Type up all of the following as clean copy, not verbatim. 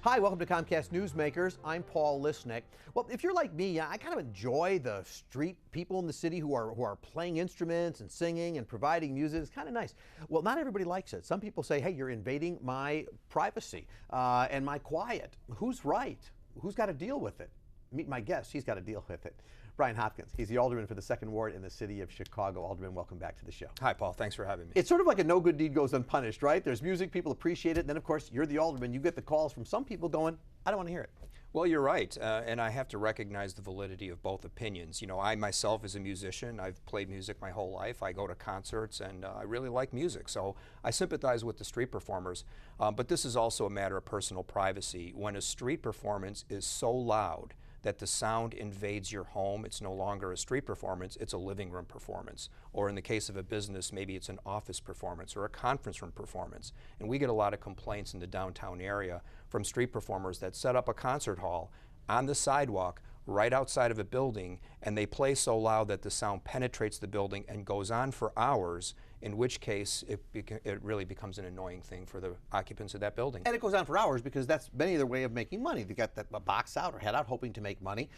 Hi, welcome to Comcast Newsmakers. I'm Paul Lisnick. Well, if you're like me, I kind of enjoy the street people in the city who are playing instruments and singing and providing music. It's kind of nice. Well, not everybody likes it. Some people say, hey, you're invading my privacy and my quiet. Who's right? Who's got to deal with it? Meet my guest. He's got to deal with it. Brian Hopkins. He's the Alderman for the 2nd Ward in the city of Chicago. Alderman, welcome back to the show. Hi, Paul. Thanks for having me. It's sort of like a no good deed goes unpunished, right? There's music, people appreciate it. And then, of course, you're the Alderman. You get the calls from some people going, I don't want to hear it. Well, you're right, and I have to recognize the validity of both opinions. You know, I myself as a musician, I've played music my whole life. I go to concerts, and I really like music, so I sympathize with the street performers. But this is also a matter of personal privacy. When a street performance is so loud that the sound invades your home, it's no longer a street performance, it's a living room performance. Or in the case of a business, maybe it's an office performance or a conference room performance. And we get a lot of complaints in the downtown area from street performers that set up a concert hall on the sidewalk right outside of a building, and they play so loud that the sound penetrates the building and goes on for hours, in which case it really becomes an annoying thing for the occupants of that building. And it goes on for hours because that's many of their way of making money. They got a box out or head out hoping to make money.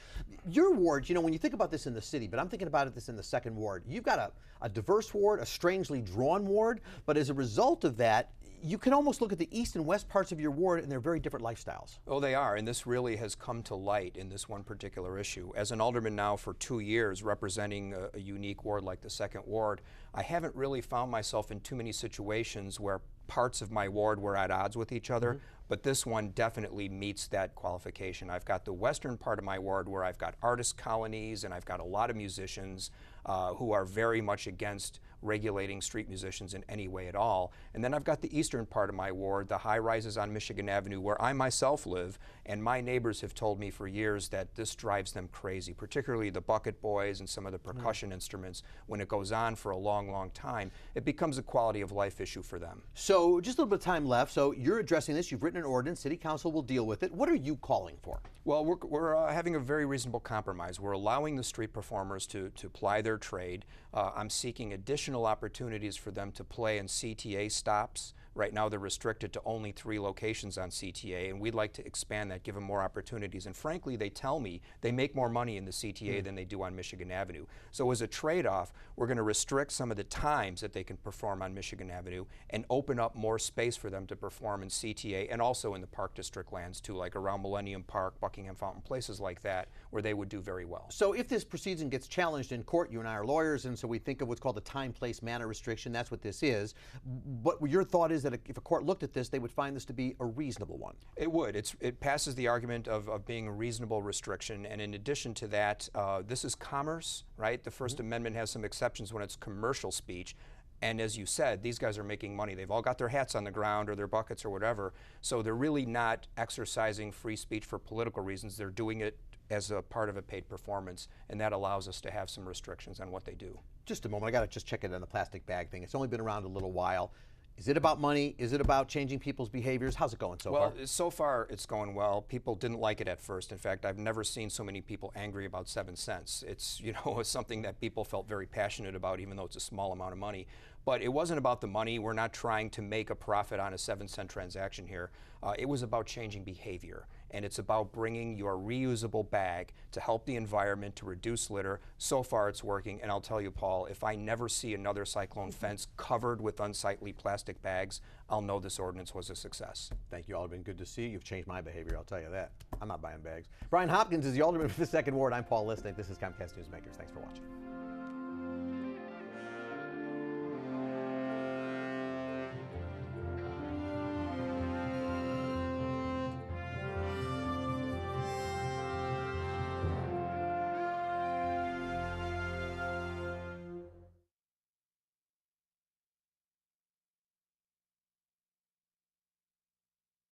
Your ward, you know, when you think about this in the city, but I'm thinking about this in the 2nd Ward, you've got a diverse ward, a strangely drawn ward, but as a result of that, you can almost look at the east and west parts of your ward and they're very different lifestyles. Oh, they are, and this really has come to light in this one particular issue. As an alderman now for 2 years representing a unique ward like the 2nd Ward, I haven't really found myself in too many situations where parts of my ward were at odds with each other, but this one definitely meets that qualification. I've got the western part of my ward where I've got artist colonies and I've got a lot of musicians who are very much against regulating street musicians in any way at all. And then I've got the eastern part of my ward, the high rises on Michigan Avenue where I myself live, and my neighbors have told me for years that this drives them crazy, particularly the bucket boys and some of the percussion instruments. When it goes on for a long, long time, it becomes a quality of life issue for them. So just a little bit of time left. So you're addressing this, you've written an ordinance, City Council will deal with it. What are you calling for? Well, we're having a very reasonable compromise. We're allowing the street performers to ply their trade. I'm seeking additional opportunities for them to play in CTA stops. Right now they're restricted to only 3 locations on CTA, and we'd like to expand that, give them more opportunities. And frankly, they tell me they make more money in the CTA than they do on Michigan Avenue. So as a trade-off, we're going to restrict some of the times that they can perform on Michigan Avenue and open up more space for them to perform in CTA and also in the Park District lands too, like around Millennium Park, Buckingham Fountain, places like that, where they would do very well. So if this proceeds and gets challenged in court, you and I are lawyers, and so we think of what's called a time, place, manner restriction. That's what this is. But your thought is that if a court looked at this, they would find this to be a reasonable one. It would. It passes the argument of being a reasonable restriction, and in addition to that, this is commerce, right? The First Amendment has some exceptions when it's commercial speech. And as you said, these guys are making money. They've all got their hats on the ground or their buckets or whatever. So they're really not exercising free speech for political reasons. They're doing it as a part of a paid performance, and that allows us to have some restrictions on what they do. Just a moment. I got to just check it on the plastic bag thing. It's only been around a little while. Is it about money? Is it about changing people's behaviors? How's it going so far? Well, so far it's going well. People didn't like it at first. In fact, I've never seen so many people angry about 7 cents. It's, you know, it's something that people felt very passionate about, even though it's a small amount of money. But it wasn't about the money. We're not trying to make a profit on a 7-cent transaction here. It was about changing behavior. And it's about bringing your reusable bag to help the environment, to reduce litter. So far it's working. And I'll tell you, Paul, if I never see another cyclone fence covered with unsightly plastic bags, I'll know this ordinance was a success. Thank you, Alderman. Good to see you. You've changed my behavior, I'll tell you that. I'm not buying bags. Brian Hopkins is the Alderman for the 2nd Ward. I'm Paul Lisnick. This is Comcast Newsmakers. Thanks for watching.